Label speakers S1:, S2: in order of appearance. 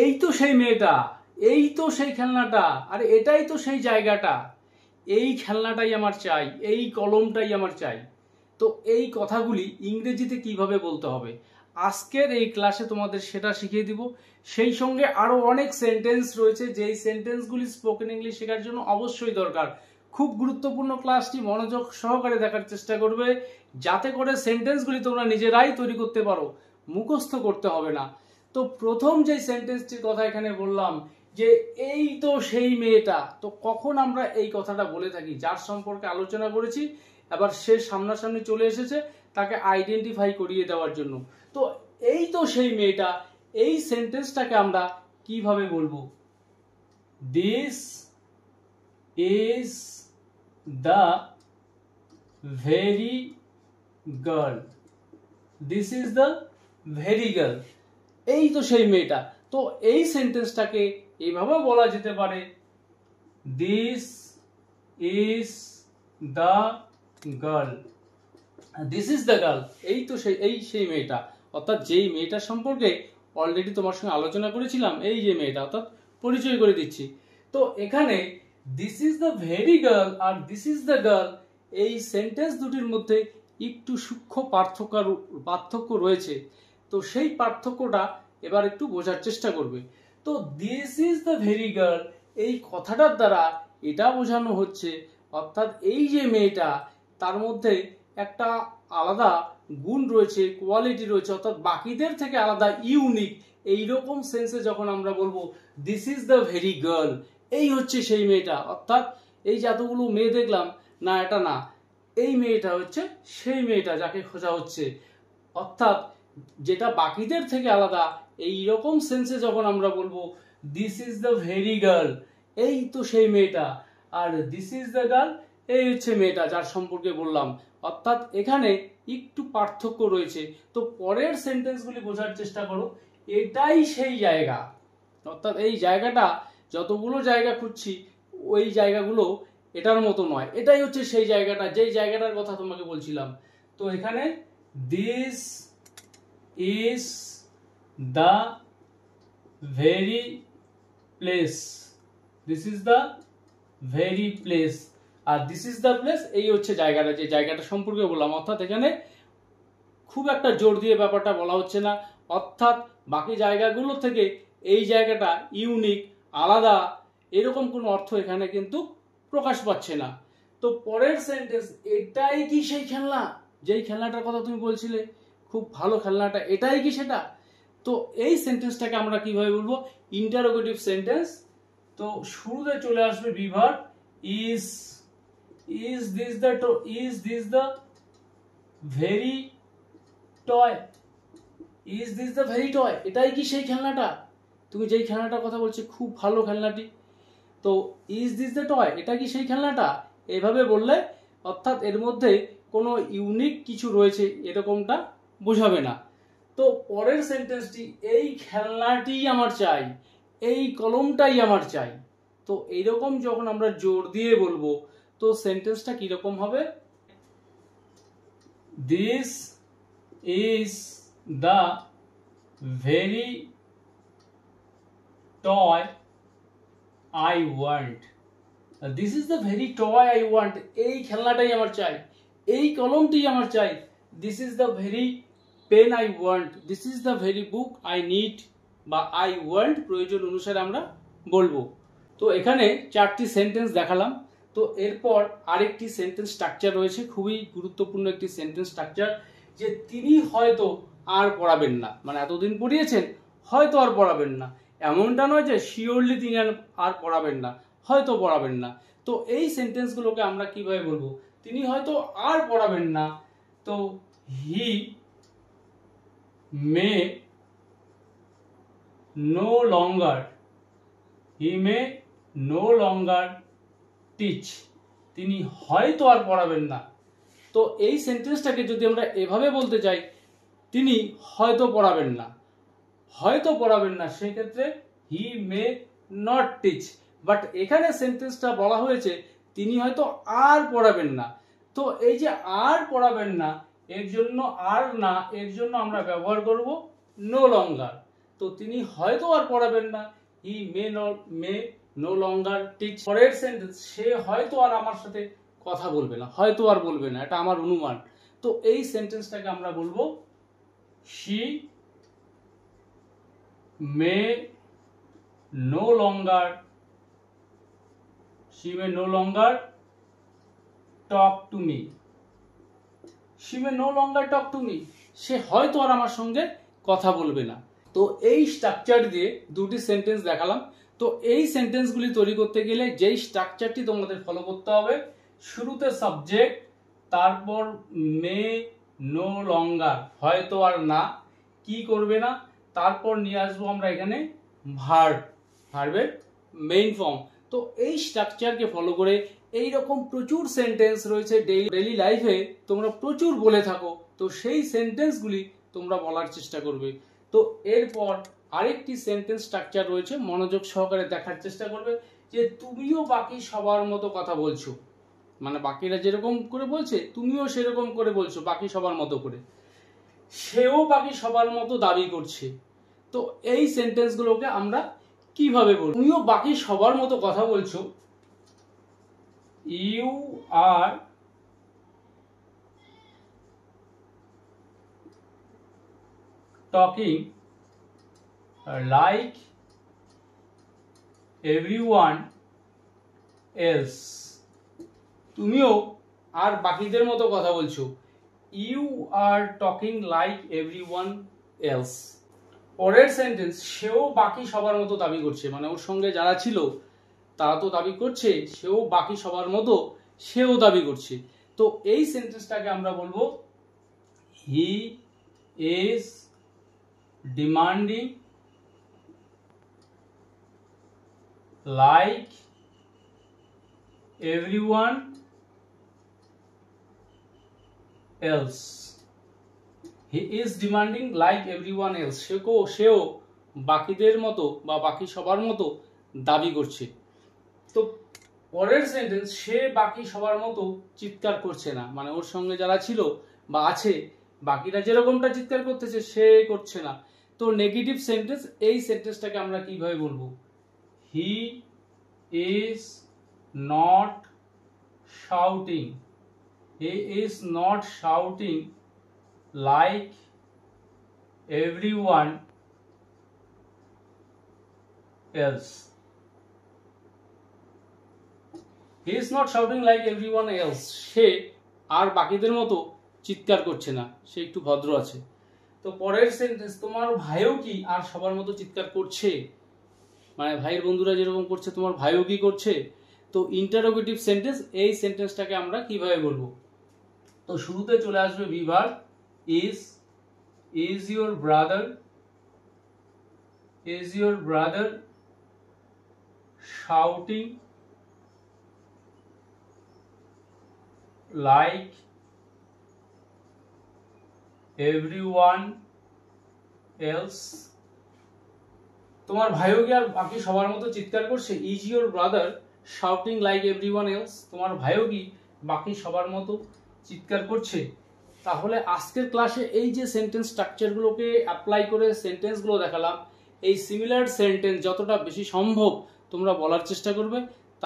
S1: এই তো সেই মেয়েটা, এই তো সেই খেলনাটা, আর এটাই তো সেই জায়গাটা, এই খেলনাটাই আমার চাই, এই কলমটাই আমার চাই। তো এই কথাগুলি ইংরেজিতে কিভাবে বলতে হবে আজকের এই ক্লাসে তোমাদের সেটা শিখিয়ে দিব। সেই সঙ্গে আরো অনেক সেন্টেন্স রয়েছে যেই সেন্টেন্সগুলি স্পোকেন ইংলিশ শেখার জন্য অবশ্যই দরকার। খুব গুরুত্বপূর্ণ ক্লাসটি মনোযোগ সহকারে দেখার চেষ্টা করবে, যাতে করে সেন্টেন্সগুলি তোমরা নিজেরাই তৈরি করতে পারো, মুখস্থ করতে হবে না। তো প্রথম যে সেন্টেন্সটির কথা এখানে বললাম যে এই তো সেই মেয়েটা, তো কখন আমরা এই কথাটা বলে থাকি? যার সম্পর্কে আলোচনা করেছি, এবার সে সামনাসামনি চলে এসেছে, তাকে আইডেন্টিফাই করিয়ে দেওয়ার জন্য। তো এই তো সেই মেয়েটা, এই সেন্টেন্সটাকে আমরা কিভাবে বলবো? This is the very girl, this is the very girl, এই তো সেই মেয়েটা। তো এই সেন্টেন্সটাকে এইভাবে বলা যেতে পারে, this is the girl, this is the girl, এই তো সেই মেয়েটা। অর্থাৎ যেই মেয়েটার সম্পর্কে অলরেডি তোমার সঙ্গে আলোচনা করেছিলাম, এই যে মেয়েটা, অর্থাৎ পরিচয় করে দিচ্ছি। তো এখানে this is the very girl আর দিস ইজ দ্য গার্ল, এই সেন্টেন্স দুটির মধ্যে একটু সূক্ষ্ম পার্থক্য রয়েছে। তো সেই পার্থক্যটা এবার একটু বোঝার চেষ্টা করবে। তো this is the very girl, এই কথাটার দ্বারা এটা বোঝানো হচ্ছে, অর্থাৎ এই যে মেয়েটা, তার মধ্যে একটা আলাদা গুণ রয়েছে, কোয়ালিটি রয়েছে, অর্থাৎ বাকিদের থেকে আলাদা, ইউনিক। এইরকম সেন্সে যখন আমরা বলবো this is the very girl, এই হচ্ছে সেই মেয়েটা, অর্থাৎ এই যে এতগুলো মেয়ে দেখলাম, না এটা না, এই মেয়েটা হচ্ছে সেই মেয়েটা যাকে খোঁজা হচ্ছে। অর্থাৎ যেটা বাকিদের থেকে আলাদা, এই রকম সেন্সে যখন আমরা বলবো this is the very girl, এই তো সেই মেয়েটা, আর দিস ইজ দ্য গার্ল, এই হচ্ছে মেয়েটা যার সম্পর্কে বললাম। অর্থাৎ এখানে একটু পার্থক্য রয়েছে। তো পরের সেন্টেন্সগুলি বোঝার চেষ্টা করো, এটাই সেই জায়গা, অর্থাৎ এই জায়গাটা, যতগুলো জায়গা খুঁজছি ওই জায়গাগুলো এটার মতো নয়, এটাই হচ্ছে সেই জায়গাটা, যেই জায়গাটার কথা তোমাকে বলছিলাম। তো এখানে this is the very place, this is the very place, আর দিস ইজ দ্য প্লেস, এই হচ্ছে জায়গাটা, যে জায়গাটা সম্পর্কে বললাম। অর্থাৎ এখানে খুব একটা জোর দিয়ে ব্যাপারটা বলা হচ্ছে না, অর্থাৎ বাকি জায়গাগুলো থেকে এই জায়গাটা ইউনিক, আলাদা, এরকম কোনো অর্থ এখানে কিন্তু প্রকাশ পাচ্ছে না। তো পরের সেন্টেন্স, এটাই কি সেই খেলনা, যেই খেলনাটার কথা তুমি বলছিলে, খুব ভালো খেলনাটা, এটাই কি সেটা? তো এই সেন্টেন্সটাকে আমরা কিভাবে বলবো? Interrogative sentence. তো শুরুতে চলে আসবে be verb is, is this the very toy, is this the very toy, এটাই কি সেই খেলনাটা, তুমি যেই খেলনাটার কথা বলছো, খুব ভালো খেলনাটি। তো ইজ দিস দ্য টয়, এটা কি সেই খেলনাটা, এভাবে বললে অর্থাৎ এর মধ্যে কোনো ইউনিক কিছু রয়েছে এরকমটা বোঝাবে না। তো পরের সেন্টেন্সটি, এই খেলনাটি আমার চাই, এই কলমটাই আমার চাই। তো এইরকম যখন আমরা জোর দিয়ে বলবো, তো সেন্টেন্সটা কিরকম হবে? This is the very toy I want, this is the very toy I want, এই খেলনাটাই আমার চাই, এই কলমটি আমার চাই। This is the very pen I want, this is the very book I need, বা আই ওয়ান্ট প্রয়োজন অনুসারে আমরা বলবো। তো এখানে চারটি সেন্টেন্স দেখালাম। তো এরপর আরেকটি সেন্টেন্স স্ট্রাকচার রয়েছে, খুবই গুরুত্বপূর্ণ একটি সেন্টেন্স স্ট্রাকচার, যে তিনি হয়তো আর পড়াবেন না, মানে এতদিন পড়িয়েছেন, হয়তো আর পড়াবেন না, এমনটা নয় যে শিওরলি তিনি আর পড়াবেন না, হয়তো পড়াবেন না। তো এই সেন্টেন্সগুলোকে আমরা কিভাবে বলবো? তিনি হয়তো আর পড়াবেন না, তো হি মে নো লঙ্গার, হি মে নো লঙ্গার টিচ, তিনি হয়তো আর পড়াবেন না। তো এই সেন্টেন্সটাকে যদি আমরা এভাবে বলতে চাই, তিনি হয়তো পড়াবেন না, হয়তো পড়াবেন না, সেই ক্ষেত্রে হি মে নট টিচ। বাট এখানে সেন্টেন্সটা বলা হয়েছে তিনি হয়তো আর পড়াবেন না। তো এই যে আর পড়াবেন না, এর জন্য আর না, এর জন্য আমরা ব্যবহার করব নো লঙ্গার। তো তো তিনি হয়তো আর পড়াবেন না, হি মে নো লঙ্গার টিচ। পরের সেন্টেন্স, সে হয়তো আর আমার সাথে কথা বলবে না, হয়তো আর বলবে না, এটা আমার অনুমান। তো এই সেন্টেন্সটাকে আমরা বলবো she may no longer talk to me. she may no longer talk to me, সে হয়তো আর আমার সঙ্গে কথা বলবে না। তো এই স্ট্রাকচার দিয়ে দুটি সেন্টেন্স দেখালাম। তো এই সেন্টেন্সগুলি তৈরি করতে গেলে যেই স্ট্রাকচারটি তোমাদের ফলো করতে হবে, শুরুতে সাবজেক্ট, তারপর মে নো লঙ্গার, হয়তো আর না, কি করবে না, তারপর নিয়ে আসবো আমরা এখানে ভার্বের মেইন ফর্ম। তো এই স্ট্রাকচারকে ফলো করে এই রকম প্রচুর সেন্টেন্স রয়েছে ডেইলি লাইফে, তোমরা প্রচুর বলে থাকো, তো সেই সেন্টেন্সগুলি তোমরা বলার চেষ্টা করবে। তো এরপর আরেকটি সেন্টেন্স স্ট্রাকচার রয়েছে, মনোযোগ সহকারে দেখার চেষ্টা করবে যে তুমিও বাকি সবার মতো কথা বলছো, মানে বাকিরা যেরকম করে বলছে তুমিও সেরকম করে বলছো বাকি সবার মতো করে, সেও বাকি সবার মতো দাবি করছে। তো এই সেন্টেন্সগুলোকে আমরা কিভাবে বলবো? তুমিও বাকি সবার মতো কথা বলছো, you are talking like everyone else. তুমিও আর বাকিদের মতো কথা বলছো, you are talking like everyone else. পরের সেন্টেন্স, সেও বাকি সবার মতো দাবি করছে, মানে ওর সঙ্গে যারা ছিল তারা তো দাবি করছে, সেও বাকি সবার মতো সেও দাবি করছে। তো এই সেন্টেন্সটাকে আমরা বলবো he is demanding like everyone else. He is demanding like everyone else, সেও বাকিদের মতো বা বাকি সবার মতো দাবি করছে। তো পরের সেন্টেন্স, সে বাকি সবার মতো চিৎকার করছে না, মানে ওর সঙ্গে যারা ছিল বা আছে বাকিরা যেরকমটা চিৎকার করতেছে সে করছে না। তো নেগেটিভ সেন্টেন্স, এই সেন্টেন্সটাকে আমরা কিভাবে বলবো? He is not shouting, he is not shouting like everyone else. He is not shouting like everyone else. সে আর বাকিদের মতো চিৎকার করছে না, সে একটু ভদ্র আছে। তো পরের সেন্টেন্স, তোমার ভাইও কি আর সবার মতো চিৎকার করছে, মানে ভাইয়ের বন্ধুরা যেরকম করছে তোমার ভাইও কি করছে? তো ইন্টারোগেটিভ সেন্টেন্স, এই সেন্টেন্সটাকে আমরা কিভাবে বলবো? তো শুরুতে চলে আসবে বিভার is your brother shouting like everyone else? তোমার ভাইও কি আর বাকি সবার মতো চিৎকার করছে? is your brother shouting like everyone else? তোমার ভাইও কি বাকি সবার মতো চিৎকার করছে? তাহলে আজকের ক্লাসে এই যে সেন্টেন্স স্ট্রাকচারগুলোকে অ্যাপ্লাই করে সেন্টেন্সগুলো দেখালাম, এই সিমিলার সেন্টেন্স যতটা বেশি সম্ভব তোমরা বলার চেষ্টা করবে।